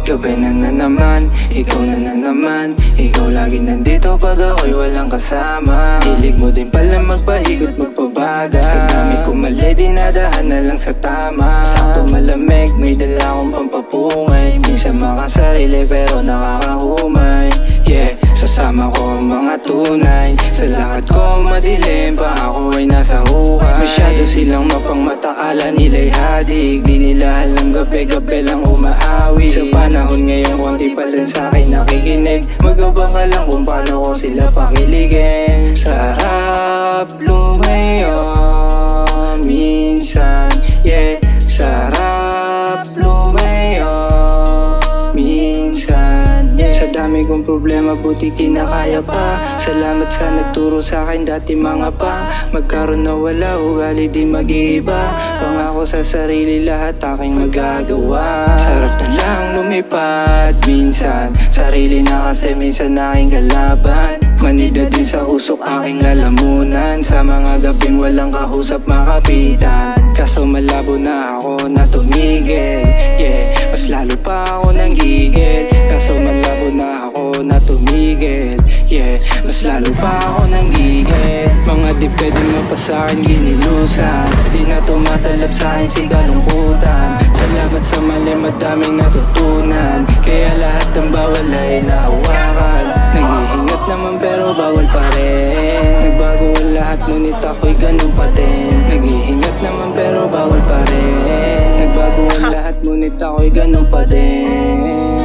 Gabi na naman, ikaw na naman. Ikaw lagi nandito pag ako'y walang kasama. Hilig mo din pala magpahigot, magpabaga. Sa dami ko mali, dinadahan na lang sa tama. Sakto malamig, may dala akong pampapungay. Minsan makasarili pero nakakahumay. Yeah, sasama ko ang mga tunay. Sa lakad ko madilim pa ako ay nasa hukay. Masyado silang mapangmata, kala nila'y hadig. Di nila alam gabi-gabi lang umaawi. Sa panahon ngayon konti pa lang sa'kin nakikinig. Magabang ka lang kung paano ko sila pakiligin. Sarap lumayo minsan, yeah. Sarap lumayo minsan, yeah. Sa dami kong problema buti kinakaya pa. Salamat sa nagturo sa'kin dati mga pa. Magkaroon na wala, ugali di mag-iiba. Pangako sa sarili lahat aking magagawa. Sarap na lang lumipad minsan. Sarili na kasi minsan aking kalaban. Manida din sa usok aking lalamunan. Sa mga gabing walang kahusap makapitan. Kaso malabo na ako na tumigil, yeah. Mas lalo pa ako nang gigil. Kaso malabo na ako na tumigil, yeah. Mas lalo pa ako nang gigil. Mga di pwede mapasa'kin ginilusan. Di na tumatalab sa'kin si kalungkutan. Salamat sa mali, madaming natutunan. Kaya lahat ng bawal ay nahawakan. Nag-iingat naman pero bawal pa rin. Nagbago ang lahat ngunit ako'y ganun pa din. Nag-iingat naman pero bawal pa rin. Nagbago ang lahat ngunit ako'y ganun pa din.